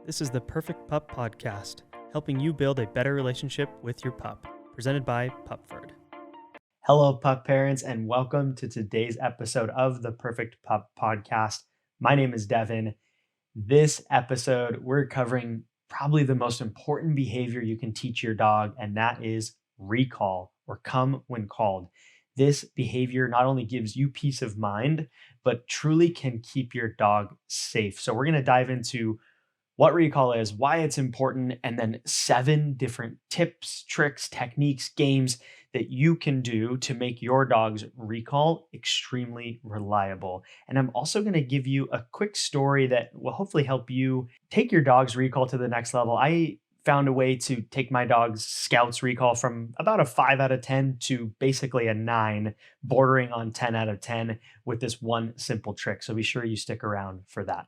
This is the Perfect Pup Podcast, helping you build a better relationship with your pup, presented by Pupford. Hello, pup parents, and welcome to today's episode of the Perfect Pup Podcast. My name is Devin. This episode, we're covering probably the most important behavior you can teach your dog, and that is recall or come when called. This behavior not only gives you peace of mind, but truly can keep your dog safe. So we're going to dive into what recall is, why it's important, and then 7 different tips, tricks, techniques, games that you can do to make your dog's recall extremely reliable. And I'm also going to give you a quick story that will hopefully help you take your dog's recall to the next level. I found a way to take my dog's Scout's recall from about a 5 out of 10 to basically a 9, bordering on 10 out of 10 with this one simple trick. So be sure you stick around for that.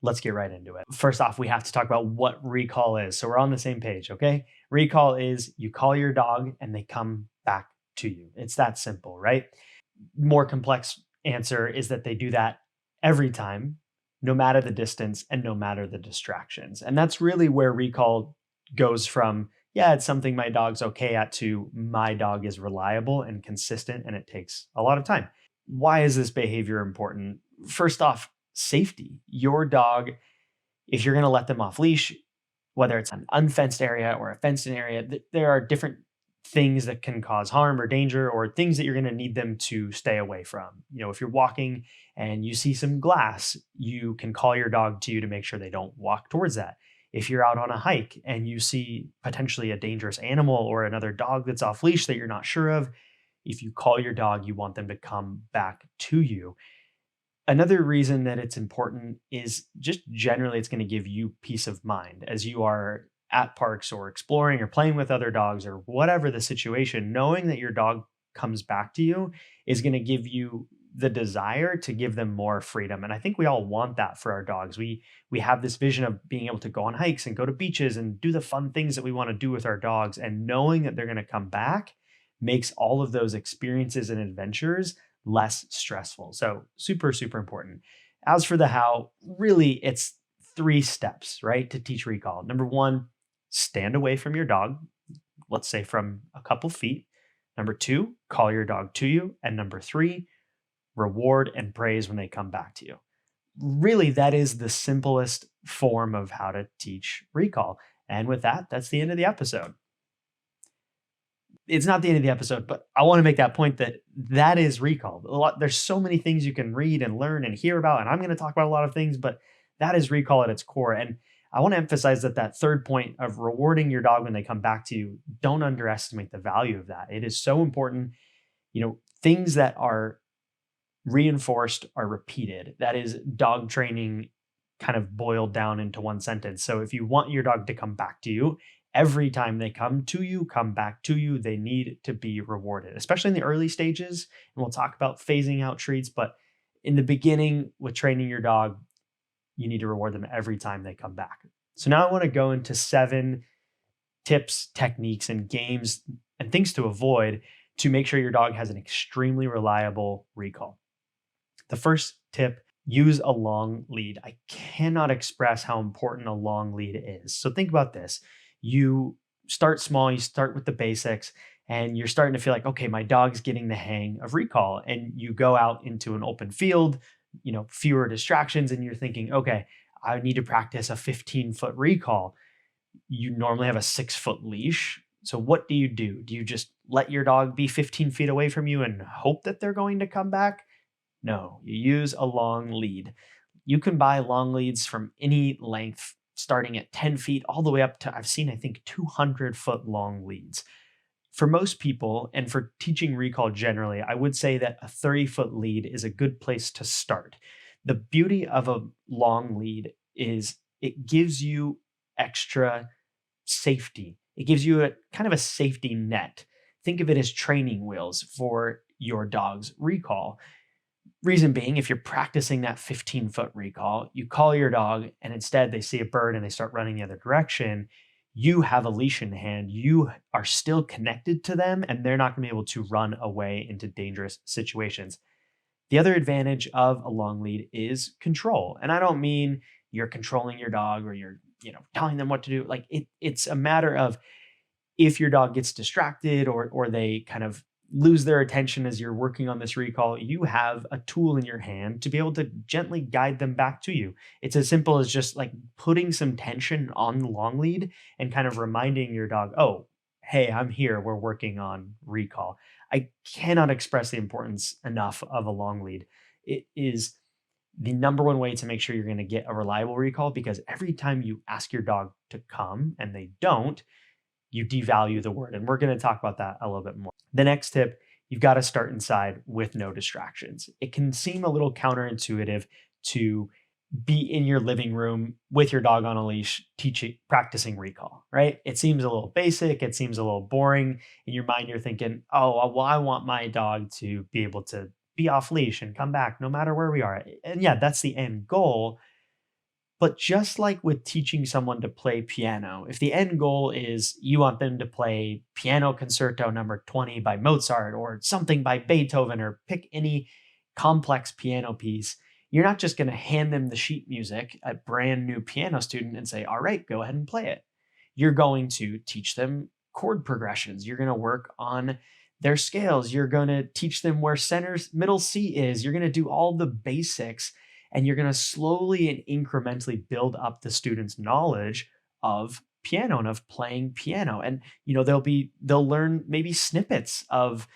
Let's get right into it. First off, we have to talk about what recall is. So we're on the same page, okay? Recall is you call your dog and they come back to you. It's that simple, right? More complex answer is that they do that every time, no matter the distance and no matter the distractions. And that's really where recall goes from, yeah, it's something my dog's okay at, to my dog is reliable and consistent and it takes a lot of time. Why is this behavior important? First off, safety. Your dog, if you're going to let them off leash, whether it's an unfenced area or a fenced in area, there are different things that can cause harm or danger, or things that you're going to need them to stay away from. You know, if you're walking and you see some glass, you can call your dog to you to make sure they don't walk towards that. If you're out on a hike and you see potentially a dangerous animal or another dog that's off leash that you're not sure of, if you call your dog, you want them to come back to you. Another reason that it's important is just generally it's going to give you peace of mind as you are at parks or exploring or playing with other dogs or whatever the situation. Knowing that your dog comes back to you is going to give you the desire to give them more freedom. And I think we all want that for our dogs. We have this vision of being able to go on hikes and go to beaches and do the fun things that we want to do with our dogs. And knowing that they're going to come back makes all of those experiences and adventures less stressful. So super, super important. As for the how, really it's 3 steps, right, to teach recall. Number 1, stand away from your dog, let's say from a couple feet. Number 2, call your dog to you. And number 3, reward and praise when they come back to you. Really, that is the simplest form of how to teach recall. And with that, that's the end of the episode. It's not the end of the episode, but I want to make that point that is recall. There's so many things you can read and learn and hear about, and I'm going to talk about a lot of things, but that is recall at its core. And I want to emphasize that third point of rewarding your dog when they come back to you, don't underestimate the value of that. It is so important. You know, things that are reinforced are repeated. That is dog training kind of boiled down into one sentence. So if you want your dog to come back to you, every time they come back to you, they need to be rewarded, especially in the early stages. And we'll talk about phasing out treats, but in the beginning with training your dog, you need to reward them every time they come back. So now I want to go into 7 tips, techniques, and games and things to avoid to make sure your dog has an extremely reliable recall. The first tip, use a long lead. I cannot express how important a long lead is. So think about this. You start small, you start with the basics, and you're starting to feel like, okay, my dog's getting the hang of recall. And you go out into an open field, you know, fewer distractions, and you're thinking, okay, I need to practice a 15-foot recall. You normally have a 6-foot leash. So what do? Do you just let your dog be 15 feet away from you and hope that they're going to come back? No, you use a long lead. You can buy long leads from any length, starting at 10 feet all the way up to, I've seen, I think, 200-foot long leads. For most people, and for teaching recall generally, I would say that a 30-foot lead is a good place to start. The beauty of a long lead is it gives you extra safety. It gives you a kind of a safety net. Think of it as training wheels for your dog's recall. Reason being, if you're practicing that 15-foot recall, you call your dog and instead they see a bird and they start running the other direction, you have a leash in hand. You are still connected to them and they're not going to be able to run away into dangerous situations. The other advantage of a long lead is control. And I don't mean you're controlling your dog or you're, telling them what to do. Like it's a matter of if your dog gets distracted or they kind of lose their attention as you're working on this recall, you have a tool in your hand to be able to gently guide them back to you. It's as simple as just like putting some tension on the long lead and kind of reminding your dog, oh, hey, I'm here. We're working on recall. I cannot express the importance enough of a long lead. It is the number one way to make sure you're going to get a reliable recall, because every time you ask your dog to come and they don't, you devalue the word. And we're going to talk about that a little bit more. The next tip, you've got to start inside with no distractions. It can seem a little counterintuitive to be in your living room with your dog on a leash, practicing recall, right? It seems a little basic. It seems a little boring. In your mind, you're thinking, oh, well, I want my dog to be able to be off leash and come back no matter where we are. And yeah, that's the end goal. But just like with teaching someone to play piano, if the end goal is you want them to play Piano Concerto number 20 by Mozart or something by Beethoven, or pick any complex piano piece, you're not just going to hand them the sheet music, a brand new piano student, and say, all right, go ahead and play it. You're going to teach them chord progressions. You're going to work on their scales. You're going to teach them where middle C is. You're going to do all the basics, and you're going to slowly and incrementally build up the student's knowledge of piano and of playing piano. And they'll learn maybe snippets of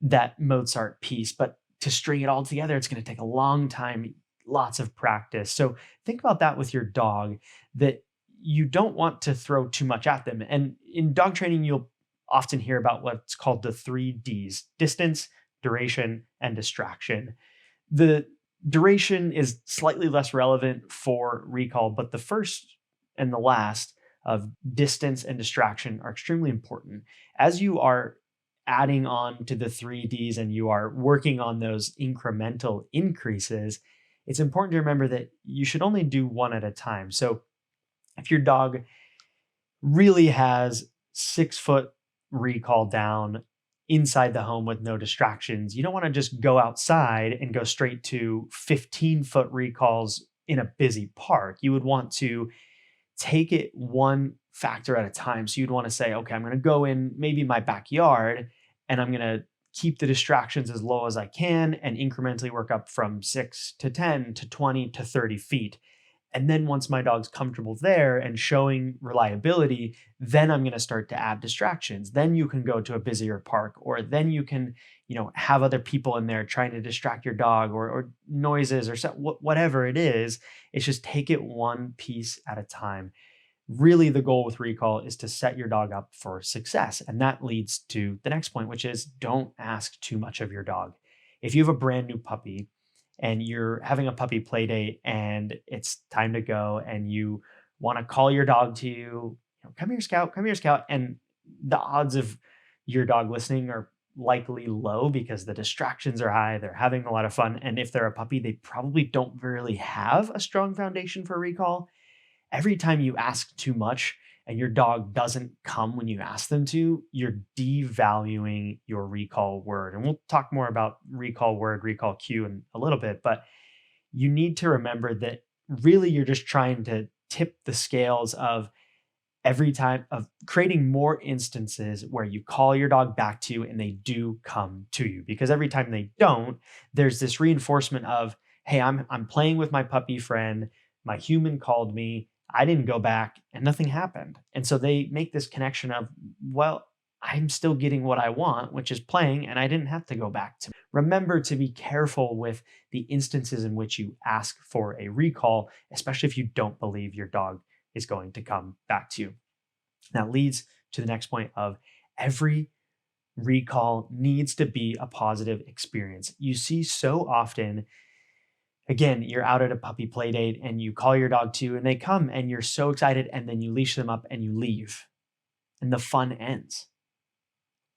that Mozart piece, but to string it all together, it's going to take a long time, lots of practice. So think about that with your dog, that you don't want to throw too much at them. And in dog training, you'll often hear about what's called the 3Ds: distance, duration, and distraction. The duration is slightly less relevant for recall, but the first and the last of distance and distraction are extremely important. As you are adding on to the 3Ds and you are working on those incremental increases, it's important to remember that you should only do one at a time. So if your dog really has 6-foot recall down inside the home with no distractions, you don't want to just go outside and go straight to 15-foot recalls in a busy park. You would want to take it one factor at a time. So you'd want to say, okay, I'm going to go in maybe my backyard and I'm going to keep the distractions as low as I can and incrementally work up from 6 to 10 to 20 to 30 feet. And then once my dog's comfortable there and showing reliability, then I'm going to start to add distractions. Then you can go to a busier park, or then you can, have other people in there trying to distract your dog, or noises, or whatever it is. It's just take it one piece at a time. Really, the goal with recall is to set your dog up for success. And that leads to the next point, which is don't ask too much of your dog. If you have a brand new puppy and you're having a puppy play date and it's time to go and you want to call your dog to you, come here, Scout, come here, Scout. And the odds of your dog listening are likely low because the distractions are high. They're having a lot of fun. And if they're a puppy, they probably don't really have a strong foundation for recall. Every time you ask too much and your dog doesn't come when you ask them to, you're devaluing your recall word. And we'll talk more about recall word, recall cue in a little bit, but you need to remember that really you're just trying to tip the scales of every time of creating more instances where you call your dog back to you and they do come to you. Because every time they don't, there's this reinforcement of, hey, I'm playing with my puppy friend, my human called me, I didn't go back and nothing happened. And so they make this connection of, well, I'm still getting what I want, which is playing, and I didn't have to go back to. Remember to be careful with the instances in which you ask for a recall, especially if you don't believe your dog is going to come back to you. That leads to the next point of every recall needs to be a positive experience. You see so often, again, you're out at a puppy play date and you call your dog to and they come and you're so excited and then you leash them up and you leave and the fun ends.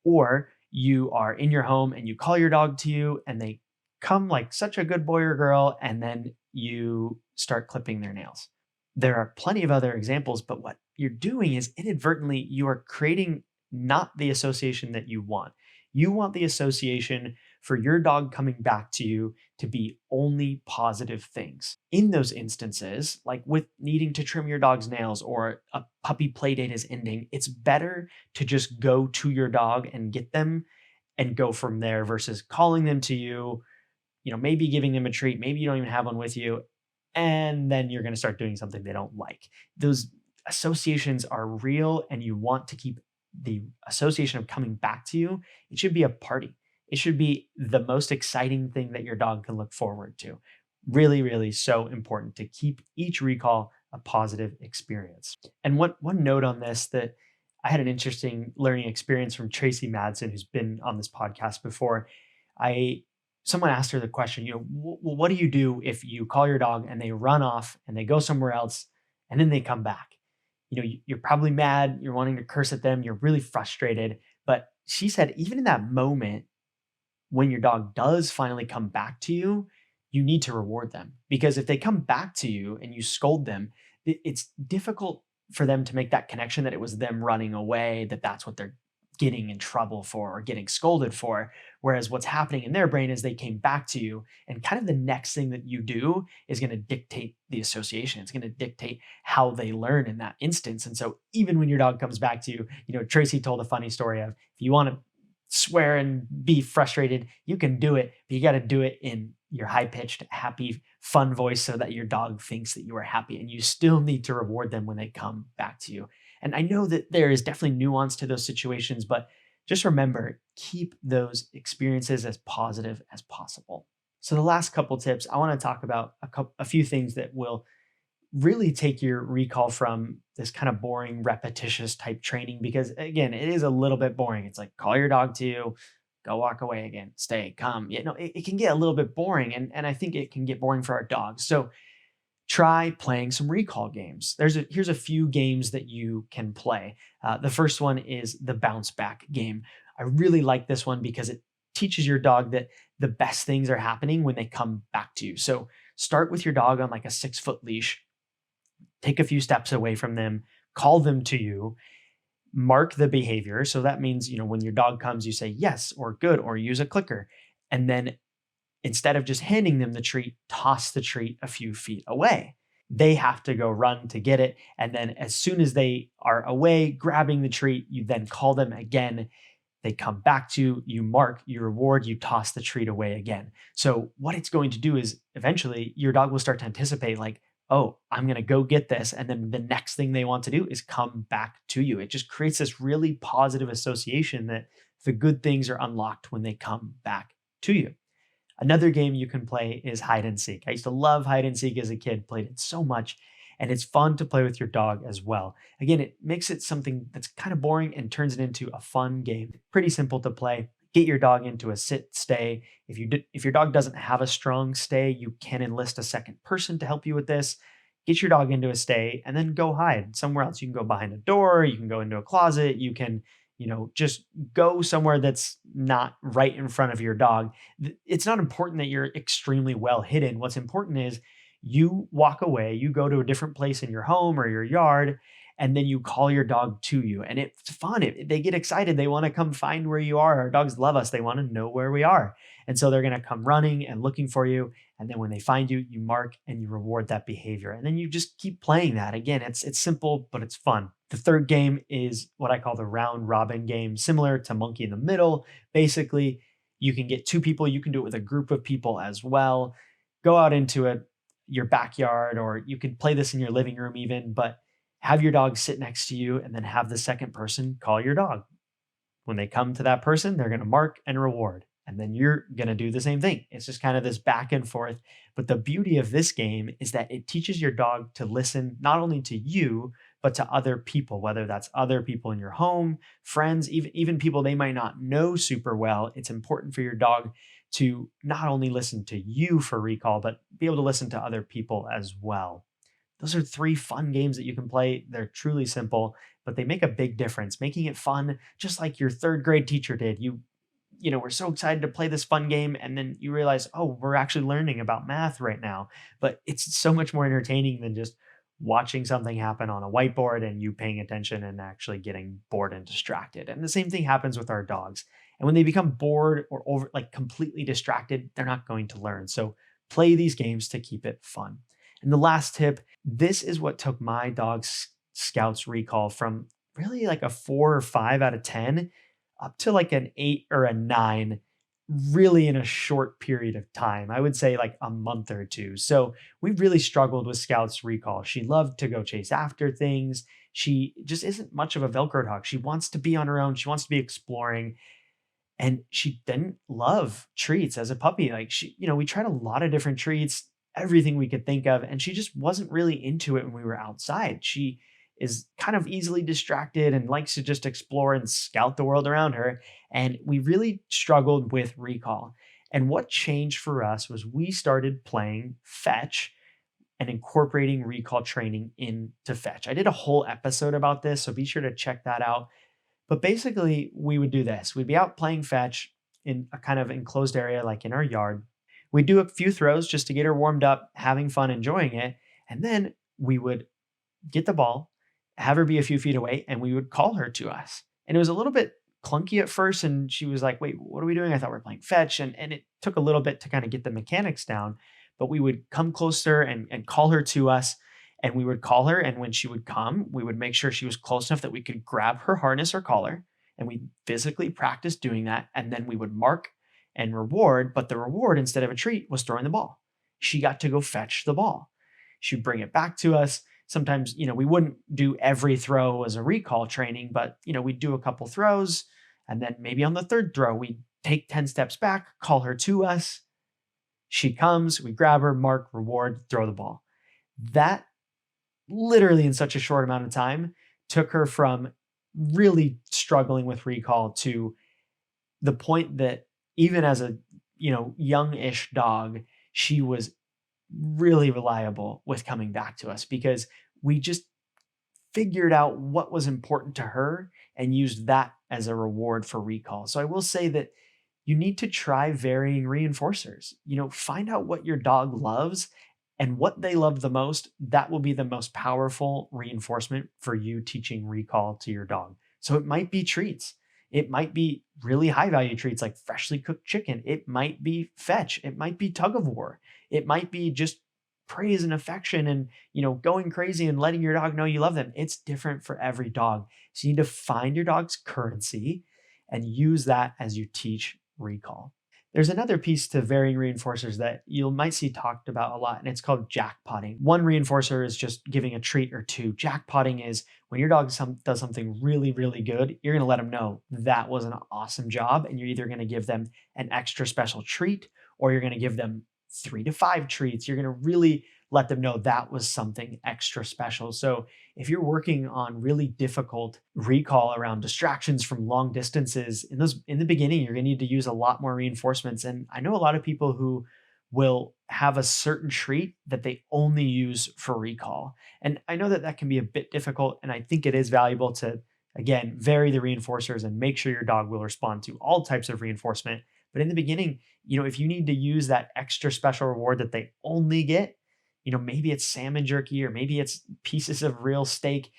Or you are in your home and you call your dog to you and they come like such a good boy or girl and then you start clipping their nails. There are plenty of other examples, but what you're doing is inadvertently you are creating not the association that you want. You want the association for your dog coming back to you to be only positive things. In those instances, like with needing to trim your dog's nails or a puppy play date is ending, it's better to just go to your dog and get them and go from there versus calling them to you, maybe giving them a treat, maybe you don't even have one with you, and then you're going to start doing something they don't like. Those associations are real, and you want to keep the association of coming back to you. It should be a party. It should be the most exciting thing that your dog can look forward to. Really, really so important to keep each recall a positive experience. And one note on this, that I had an interesting learning experience from Tracy Madsen, who's been on this podcast before. Someone asked her the question, what do you do if you call your dog and they run off and they go somewhere else and then they come back? You're probably mad, you're wanting to curse at them, you're really frustrated. But she said, even in that moment, when your dog does finally come back to you, you need to reward them. Because if they come back to you and you scold them, it's difficult for them to make that connection that it was them running away, that's what they're getting in trouble for or getting scolded for. Whereas what's happening in their brain is they came back to you, and kind of the next thing that you do is going to dictate the association. It's going to dictate how they learn in that instance. And so even when your dog comes back to you, Tracy told a funny story of, if you want to swear and be frustrated, you can do it, but you got to do it in your high-pitched, happy, fun voice so that your dog thinks that you are happy, and you still need to reward them when they come back to you. And I know that there is definitely nuance to those situations, but just remember, keep those experiences as positive as possible. So the last couple tips, I want to talk about a few things that will really take your recall from this kind of boring, repetitious type training, because again, it is a little bit boring. It's like, call your dog to you, go walk away again, stay, come. It can get a little bit boring, and I think it can get boring for our dogs. So try playing some recall games. Here's a few games that you can play. The first one is the bounce back game. I really like this one because it teaches your dog that the best things are happening when they come back to you. So start with your dog on like a 6-foot leash, take a few steps away from them, call them to you, mark the behavior. So that means, when your dog comes, you say yes or good or use a clicker. And then instead of just handing them the treat, toss the treat a few feet away. They have to go run to get it. And then as soon as they are away, grabbing the treat, you then call them again. They come back to you, you mark, you reward, you toss the treat away again. So what it's going to do is eventually your dog will start to anticipate, like, oh, I'm going to go get this. And then the next thing they want to do is come back to you. It just creates this really positive association that the good things are unlocked when they come back to you. Another game you can play is hide and seek. I used to love hide and seek as a kid, played it so much, and it's fun to play with your dog as well. Again, it makes it something that's kind of boring and turns it into a fun game. Pretty simple to play. Get your dog into a sit, stay. If your dog doesn't have a strong stay, you can enlist a second person to help you with this. Get your dog into a stay and then go hide somewhere else. You can go behind a door, you can go into a closet, you can just go somewhere that's not right in front of your dog. It's not important that you're extremely well hidden. What's important is you walk away, you go to a different place in your home or your yard, and then you call your dog to you. And it's fun. They get excited. They want to come find where you are. Our dogs love us. They want to know where we are. And so they're going to come running and looking for you. And then when they find you, you mark and you reward that behavior. And then you just keep playing that. Again, it's simple, but it's fun. The third game is what I call the round robin game, similar to Monkey in the Middle. Basically, you can get 2 people. You can do it with a group of people as well. Go out into your backyard, or you could play this in your living room even, but have your dog sit next to you and then have the second person call your dog. When they come to that person, they're going to mark and reward. And then you're going to do the same thing. It's just kind of this back and forth. But the beauty of this game is that it teaches your dog to listen not only to you, but to other people, whether that's other people in your home, friends, even people they might not know super well. It's important for your dog to not only listen to you for recall, but be able to listen to other people as well. Those are 3 fun games that you can play. They're truly simple, but they make a big difference, making it fun, just like your 3rd grade teacher did. We're so excited to play this fun game, and then you realize, oh, we're actually learning about math right now. But it's so much more entertaining than just watching something happen on a whiteboard and you paying attention and actually getting bored and distracted. And the same thing happens with our dogs. And when they become bored or over like completely distracted, they're not going to learn. So play these games to keep it fun. And the last tip, this is what took my dog's Scouts recall from really like a 4 or 5 out of 10 up to like an 8 or a 9, really in a short period of time. I would say like a month or two. So we really struggled with Scout's recall. She loved to go chase after things. She just isn't much of a Velcro dog. She wants to be on her own. She wants to be exploring. And she didn't love treats as a puppy. Like we tried a lot of different treats, everything we could think of, and she just wasn't really into it when we were outside. She is kind of easily distracted and likes to just explore and scout the world around her. And we really struggled with recall. And what changed for us was we started playing fetch and incorporating recall training into fetch. I did a whole episode about this, so be sure to check that out. But basically, we would do this. We'd be out playing fetch in a kind of enclosed area, like in our yard. We'd do a few throws just to get her warmed up, having fun, enjoying it. And then we would get the ball, have her be a few feet away, and we would call her to us. And it was a little bit clunky at first. And she was like, wait, what are we doing? I thought we were playing fetch. And it took a little bit to kind of get the mechanics down. But we would come closer and call her to us, and we would call her. And when she would come, we would make sure she was close enough that we could grab her harness or collar. And we physically practice doing that. And then we would mark and reward. But the reward, instead of a treat, was throwing the ball. She got to go fetch the ball. She'd bring it back to us. Sometimes, we wouldn't do every throw as a recall training, but, we'd do a couple throws. And then maybe on the third throw, we'd take 10 steps back, call her to us. She comes, we grab her, mark, reward, throw the ball. That literally in such a short amount of time took her from really struggling with recall to the point that even as a, young-ish dog, she was really reliable with coming back to us because we just figured out what was important to her and used that as a reward for recall. So I will say that you need to try varying reinforcers. Find out what your dog loves and what they love the most. That will be the most powerful reinforcement for you teaching recall to your dog. So it might be treats. It might be really high value treats like freshly cooked chicken. It might be fetch. It might be tug of war. It might be just praise and affection and, going crazy and letting your dog know you love them. It's different for every dog. So you need to find your dog's currency and use that as you teach recall. There's another piece to varying reinforcers that you might see talked about a lot, and it's called jackpotting. One reinforcer is just giving a treat or two. Jackpotting is when your dog does something really, really good, you're going to let them know that was an awesome job, and you're either going to give them an extra special treat or you're going to give them 3 to 5 treats. You're going to really let them know that was something extra special. So if you're working on really difficult recall around distractions from long distances, in the beginning, you're going to need to use a lot more reinforcements. And I know a lot of people who will have a certain treat that they only use for recall. And I know that that can be a bit difficult. And I think it is valuable to, again, vary the reinforcers and make sure your dog will respond to all types of reinforcement. But in the beginning, if you need to use that extra special reward that they only get, maybe it's salmon jerky or maybe it's pieces of real steak,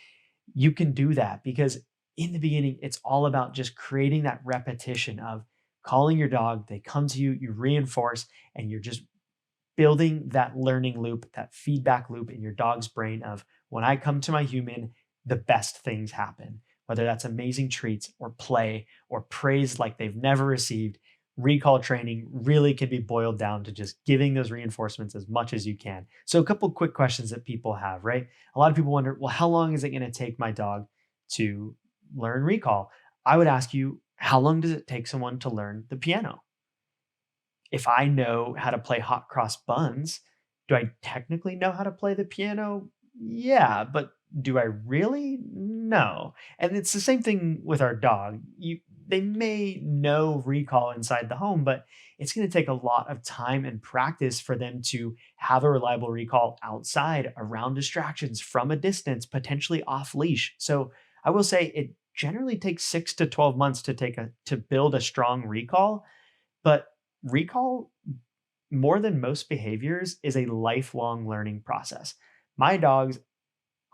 you can do that because in the beginning, it's all about just creating that repetition of calling your dog. They come to you, you reinforce, and you're just building that learning loop, that feedback loop in your dog's brain of when I come to my human, the best things happen, whether that's amazing treats or play or praise like they've never received. Recall training really can be boiled down to just giving those reinforcements as much as you can. So a couple quick questions that people have, right? A lot of people wonder, well, how long is it going to take my dog to learn recall? I would ask you, how long does it take someone to learn the piano? If I know how to play hot cross buns, do I technically know how to play the piano? Yeah, but do I really? No. And it's the same thing with our dog. They may know recall inside the home, but it's going to take a lot of time and practice for them to have a reliable recall outside around distractions from a distance, potentially off leash. So I will say it generally takes 6 to 12 months to build a strong recall, but recall, more than most behaviors, is a lifelong learning process. My dogs,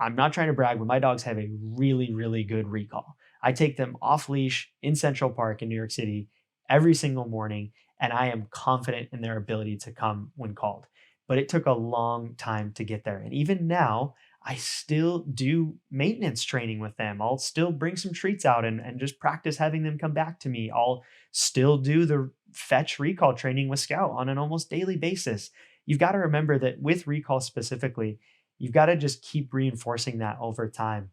I'm not trying to brag, but my dogs have a really, really good recall. I take them off leash in Central Park in New York City every single morning, and I am confident in their ability to come when called. But it took a long time to get there. And even now, I still do maintenance training with them. I'll still bring some treats out and just practice having them come back to me. I'll still do the fetch recall training with Scout on an almost daily basis. You've got to remember that with recall specifically, you've got to just keep reinforcing that over time.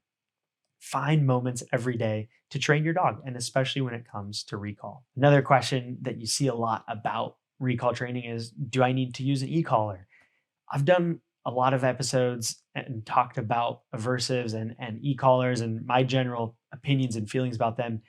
Find moments every day to train your dog, and especially when it comes to recall. Another question that you see a lot about recall training is, do I need to use an e-collar? I've done a lot of episodes and talked about aversives and e-collars and my general opinions and feelings about them.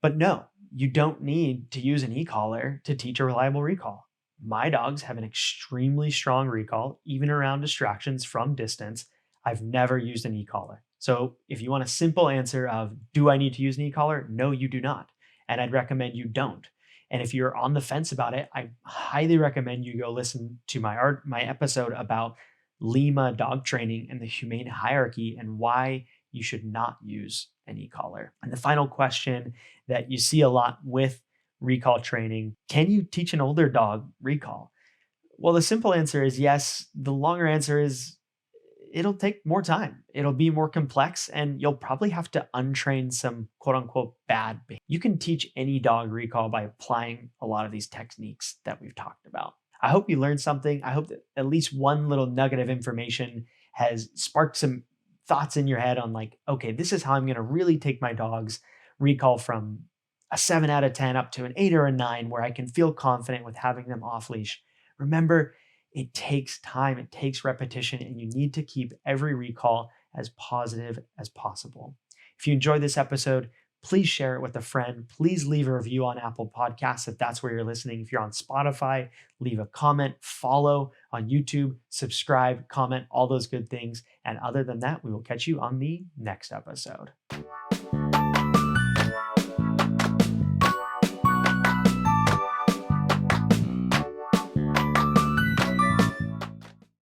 But no, you don't need to use an e-collar to teach a reliable recall. My dogs have an extremely strong recall, even around distractions from distance. I've never used an e-collar. So if you want a simple answer of, do I need to use an e-collar? No, you do not. And I'd recommend you don't. And if you're on the fence about it, I highly recommend you go listen to my episode about Lima dog training and the humane hierarchy and why you should not use an e-collar. And the final question that you see a lot with recall training, can you teach an older dog recall? Well, the simple answer is yes. The longer answer is it'll take more time. It'll be more complex, and you'll probably have to untrain some quote unquote bad behavior. You can teach any dog recall by applying a lot of these techniques that we've talked about. I hope you learned something. I hope that at least one little nugget of information has sparked some thoughts in your head on like, okay, this is how I'm going to really take my dog's recall from a 7 out of 10 up to an 8 or a 9, where I can feel confident with having them off leash. Remember, it takes time, it takes repetition, and you need to keep every recall as positive as possible. If you enjoyed this episode, please share it with a friend. Please leave a review on Apple Podcasts if that's where you're listening. If you're on Spotify, leave a comment, follow on YouTube, subscribe, comment, all those good things. And other than that, we will catch you on the next episode.